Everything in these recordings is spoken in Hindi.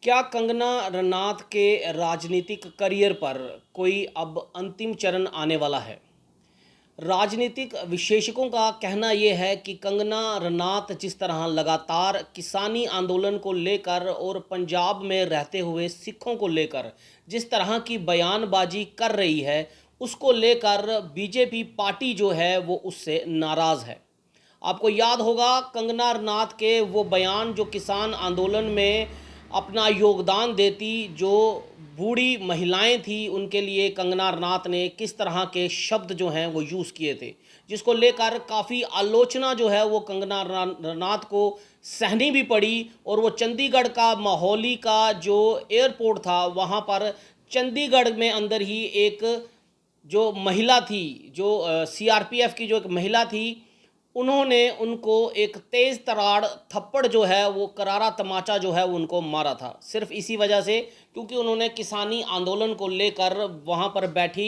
क्या कंगना रनौत के राजनीतिक करियर पर कोई अब अंतिम चरण आने वाला है? राजनीतिक विशेषज्ञों का कहना ये है कि कंगना रनौत जिस तरह लगातार किसानी आंदोलन को लेकर और पंजाब में रहते हुए सिखों को लेकर जिस तरह की बयानबाजी कर रही है, उसको लेकर बीजेपी पार्टी जो है वो उससे नाराज़ है। आपको याद होगा कंगना रनौत के वो बयान जो किसान आंदोलन में अपना योगदान देती, जो बूढ़ी महिलाएं थी उनके लिए कंगना रनौत ने किस तरह के शब्द जो हैं वो यूज़ किए थे, जिसको लेकर काफ़ी आलोचना जो है वो कंगना रनौत को सहनी भी पड़ी। और वो चंडीगढ़ का माहौली का जो एयरपोर्ट था वहाँ पर चंडीगढ़ में अंदर ही एक जो महिला थी, जो सीआरपीएफ की जो एक महिला थी, उन्होंने उनको एक तेज़ तरार थप्पड़ जो है वो करारा तमाचा जो है वो उनको मारा था, सिर्फ इसी वजह से क्योंकि उन्होंने किसानी आंदोलन को लेकर वहाँ पर बैठी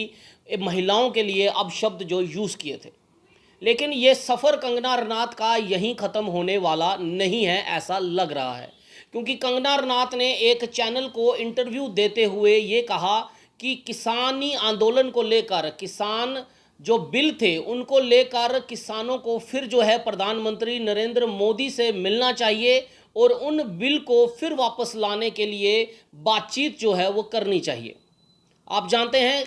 महिलाओं के लिए अब शब्द जो यूज़ किए थे। लेकिन ये सफ़र कंगना रनौत का यहीं ख़त्म होने वाला नहीं है, ऐसा लग रहा है, क्योंकि कंगना रनौत ने एक चैनल को इंटरव्यू देते हुए ये कहा कि किसानी आंदोलन को लेकर, किसान जो बिल थे उनको लेकर किसानों को फिर जो है प्रधानमंत्री नरेंद्र मोदी से मिलना चाहिए और उन बिल को फिर वापस लाने के लिए बातचीत जो है वो करनी चाहिए। आप जानते हैं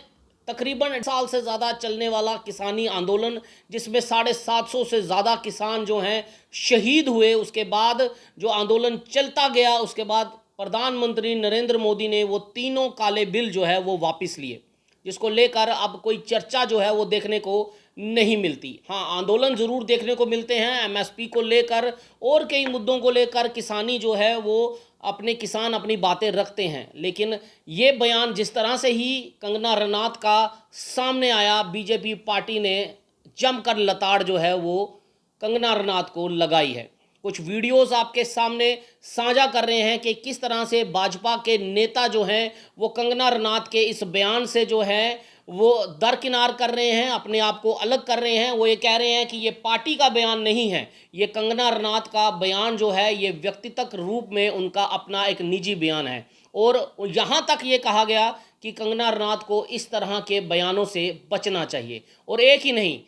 तकरीबन 1 साल से ज़्यादा चलने वाला किसानी आंदोलन, जिसमें 750 से ज़्यादा किसान जो हैं शहीद हुए, उसके बाद जो आंदोलन चलता गया, उसके बाद प्रधानमंत्री नरेंद्र मोदी ने वो तीनों काले बिल जो है वो वापस लिए, जिसको लेकर अब कोई चर्चा जो है वो देखने को नहीं मिलती। हाँ, आंदोलन ज़रूर देखने को मिलते हैं एमएसपी को लेकर और कई मुद्दों को लेकर, किसानी जो है वो अपने किसान अपनी बातें रखते हैं। लेकिन ये बयान जिस तरह से ही कंगना रनौत का सामने आया, बीजेपी पार्टी ने जमकर लताड़ जो है वो कंगना रनौत को लगाई है। कुछ वीडियोस आपके सामने साझा कर रहे हैं कि किस तरह से भाजपा के नेता जो हैं वो कंगना रनौत के इस बयान से जो है वो दरकिनार कर रहे हैं, अपने आप को अलग कर रहे हैं। वो ये कह रहे हैं कि ये पार्टी का बयान नहीं है, ये कंगना रनौत का बयान जो है ये व्यक्तिगत रूप में उनका अपना एक निजी बयान है। और यहाँ तक ये कहा गया कि कंगना रनौत को इस तरह के बयानों से बचना चाहिए। और एक ही नहीं,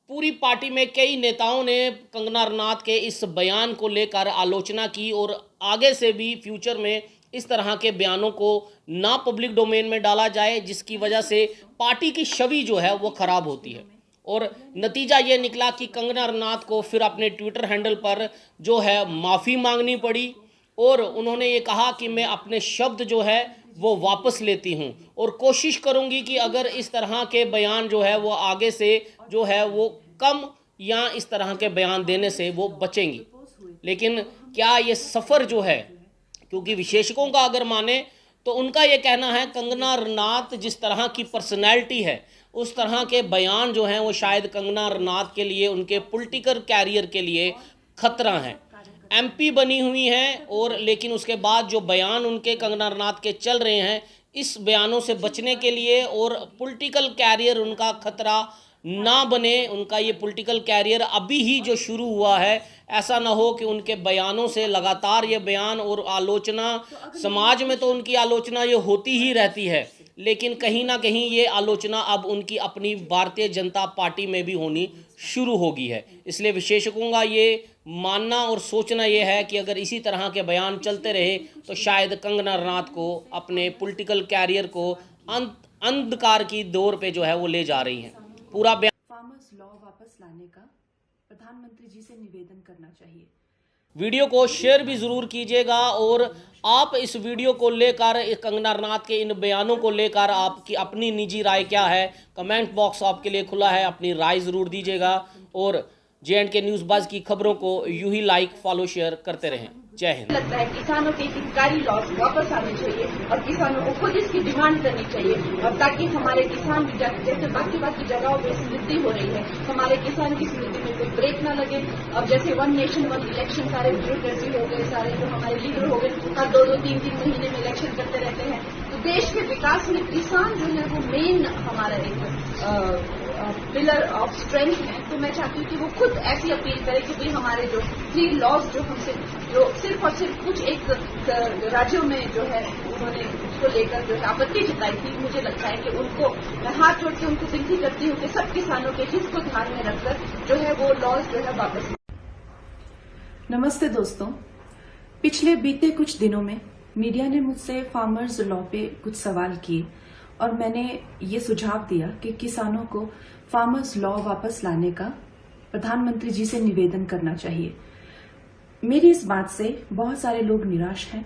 पूरी पार्टी में कई नेताओं ने कंगना रनौत के इस बयान को लेकर आलोचना की और आगे से भी फ्यूचर में इस तरह के बयानों को ना पब्लिक डोमेन में डाला जाए, जिसकी वजह से पार्टी की छवि जो है वो ख़राब होती है। और नतीजा ये निकला कि कंगना रनौत को फिर अपने ट्विटर हैंडल पर जो है माफ़ी मांगनी पड़ी और उन्होंने ये कहा कि मैं अपने शब्द जो है वो वापस लेती हूँ और कोशिश करूँगी कि अगर इस तरह के बयान जो है वो आगे से जो है वो कम या इस तरह के बयान देने से वो बचेंगी। लेकिन क्या ये सफ़र जो है, क्योंकि विशेषज्ञों का अगर माने तो उनका ये कहना है कंगना रनौत जिस तरह की पर्सनैलिटी है, उस तरह के बयान जो हैं वो शायद कंगना रनौत के लिए, उनके पॉलिटिकल कैरियर के लिए खतरा है। एमपी बनी हुई हैं और लेकिन उसके बाद जो बयान उनके कंगना रनौत के चल रहे हैं, इस बयानों से बचने के लिए और पॉलिटिकल कैरियर उनका खतरा ना बने, उनका ये पॉलिटिकल कैरियर अभी ही जो शुरू हुआ है, ऐसा ना हो कि उनके बयानों से लगातार ये बयान और आलोचना, समाज में तो उनकी आलोचना ये होती ही रहती है, लेकिन कहीं ना कहीं ये आलोचना अब उनकी अपनी भारतीय जनता पार्टी में भी होनी शुरू होगी है। इसलिए विशेषज्ञों का ये मानना और सोचना ये है कि अगर इसी तरह के बयान चलते रहे तो शायद कंगना रनौत को अपने पॉलिटिकल कैरियर को अंधकार की दौर पे जो है वो ले जा रही हैं। पूरा बयान फार्मर्स लॉ वापस लाने का प्रधानमंत्री जी से निवेदन करना चाहिए। वीडियो को शेयर भी ज़रूर कीजिएगा और आप इस वीडियो को लेकर, कंगना रनौत के इन बयानों को लेकर आपकी अपनी निजी राय क्या है, कमेंट बॉक्स आपके लिए खुला है, अपनी राय ज़रूर दीजिएगा। और J&K न्यूज़ बज़ की खबरों को यूं ही लाइक, फॉलो, शेयर करते रहें। जय हिंद। लगता है किसानों के हितकारी लॉस वापस आने चाहिए और किसानों को खुद इसकी डिमांड करनी चाहिए, और ताकि हमारे किसान भी जैसे बाकी जगहों पे समृद्धि हो रही है, हमारे किसान की समृद्धि में कोई ब्रेक ना लगे। अब जैसे 1 नेशन 1 इलेक्शन सारे ब्यूरोक्रेसी हो गए, सारे जो हमारे लीडर हो गए, हर 2-3 महीने में इलेक्शन करते रहते हैं। तो देश के विकास में किसान जो है वो मेन हमारा एक पिलर ऑफ स्ट्रेंथ हैं, तो मैं चाहती हूँ कि वो खुद ऐसी अपील करें कि भाई हमारे जो 3 लॉज जो हमसे जो सिर्फ और सिर्फ कुछ एक राज्यों में जो है उन्होंने उसको लेकर जो है आपत्ति जताई थी, मुझे लगता है कि उनको मैं हाथ जोड़ के उनको विनती करती हूँ कि सब किसानों के हित को ध्यान में रखकर जो है वो लॉज जो है वापस। नमस्ते दोस्तों, पिछले बीते कुछ दिनों में मीडिया ने मुझसे फार्मर्स लॉ पे कुछ सवाल किए और मैंने ये सुझाव दिया कि किसानों को फार्मर्स लॉ वापस लाने का प्रधानमंत्री जी से निवेदन करना चाहिए। मेरी इस बात से बहुत सारे लोग निराश हैं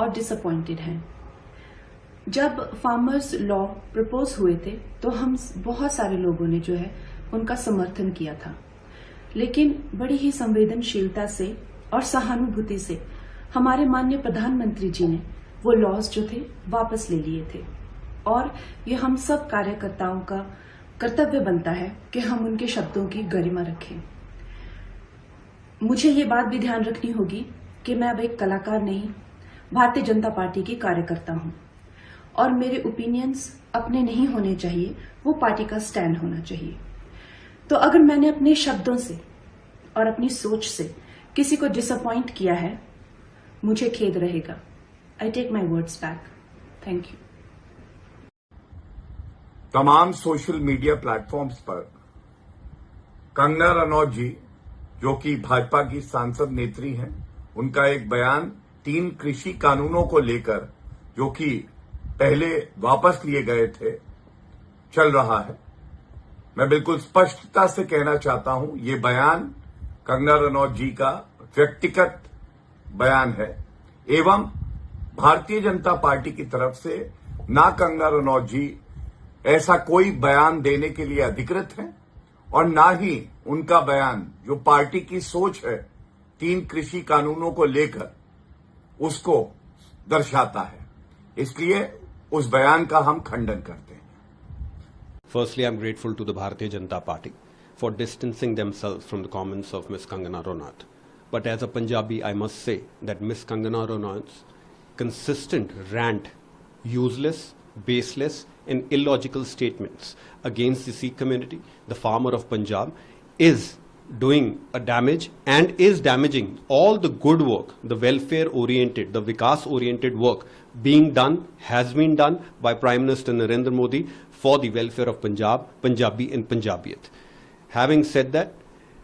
और डिसअपॉइंटेड हैं। जब फार्मर्स लॉ प्रपोज हुए थे तो हम बहुत सारे लोगों ने जो है उनका समर्थन किया था, लेकिन बड़ी ही संवेदनशीलता से और सहानुभूति से हमारे माननीय प्रधानमंत्री जी ने वो लॉज जो थे वापस ले लिए थे और ये हम सब कार्यकर्ताओं का कर्तव्य बनता है कि हम उनके शब्दों की गरिमा रखें। मुझे ये बात भी ध्यान रखनी होगी कि मैं अब एक कलाकार नहीं, भारतीय जनता पार्टी की कार्यकर्ता हूं और मेरे ओपिनियंस अपने नहीं होने चाहिए, वो पार्टी का स्टैंड होना चाहिए। तो अगर मैंने अपने शब्दों से और अपनी सोच से किसी को डिसअपॉइंट किया है, मुझे खेद रहेगा। I take my words back. Thank you. तमाम सोशल मीडिया प्लेटफॉर्म्स पर कंगना रनौत जी, जो कि भाजपा की सांसद नेत्री हैं, उनका एक बयान 3 कृषि कानूनों को लेकर, जो कि पहले वापस लिए गए थे, चल रहा है। मैं बिल्कुल स्पष्टता से कहना चाहता हूं, ये बयान कंगना रनौत जी का व्यक्तिगत बयान है एवं भारतीय जनता पार्टी की तरफ से ना कंगना रनौत जी ऐसा कोई बयान देने के लिए अधिकृत हैं और ना ही उनका बयान, जो पार्टी की सोच है 3 कृषि कानूनों को लेकर, उसको दर्शाता है। इसलिए उस बयान का हम खंडन करते हैं। Firstly, I'm grateful to the Bharatiya Janata Party for distancing themselves from the comments of Ms. Kangana Ranaut. But as a Punjabi, I must say that Ms. Kangana Ranaut's consistent rant, useless, baseless and illogical statements against the Sikh community, the farmer of Punjab, is doing a damage and is damaging all the good work, the welfare-oriented, the Vikas-oriented work being done, has been done by Prime Minister Narendra Modi for the welfare of Punjab, Punjabi and Punjabiyat. Having said that,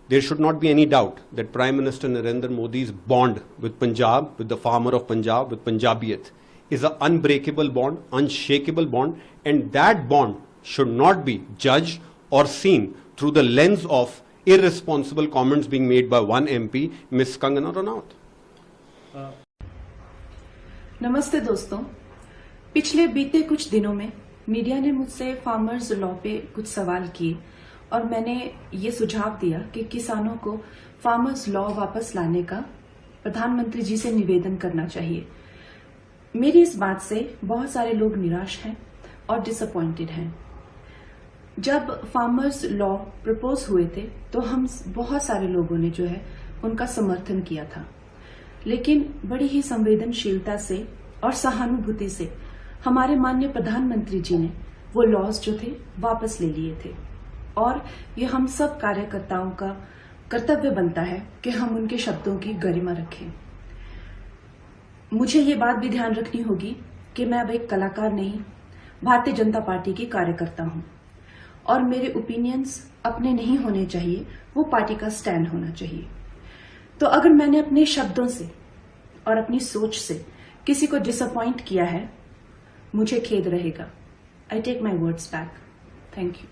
there should not be any doubt that Prime Minister Narendra Modi's bond with Punjab, with the farmer of Punjab, with Punjabiyat, is an unbreakable bond, unshakable bond, and that bond should not be judged or seen through the lens of irresponsible comments being made by one MP, Ms. Kangana Ranaut. नमस्ते दोस्तों, पिछले बीते कुछ दिनों में मीडिया ने मुझसे फार्मर्स लॉ पे कुछ सवाल किए और मैंने ये सुझाव दिया कि किसानों को फार्मर्स लॉ वापस लाने का प्रधानमंत्री जी से निवेदन करना चाहिए। मेरी इस बात से बहुत सारे लोग निराश हैं और डिसअपॉइंटेड हैं। जब फार्मर्स लॉ प्रपोज हुए थे तो हम बहुत सारे लोगों ने जो है उनका समर्थन किया था, लेकिन बड़ी ही संवेदनशीलता से और सहानुभूति से हमारे माननीय प्रधानमंत्री जी ने वो लॉज जो थे वापस ले लिए थे और ये हम सब कार्यकर्ताओं का कर्तव्य बनता है कि हम उनके शब्दों की गरिमा रखें। मुझे ये बात भी ध्यान रखनी होगी कि मैं अब एक कलाकार नहीं, भारतीय जनता पार्टी की कार्यकर्ता हूं और मेरे ओपिनियंस अपने नहीं होने चाहिए, वो पार्टी का स्टैंड होना चाहिए। तो अगर मैंने अपने शब्दों से और अपनी सोच से किसी को डिसअपॉइंट किया है, मुझे खेद रहेगा। I take my words back. Thank you.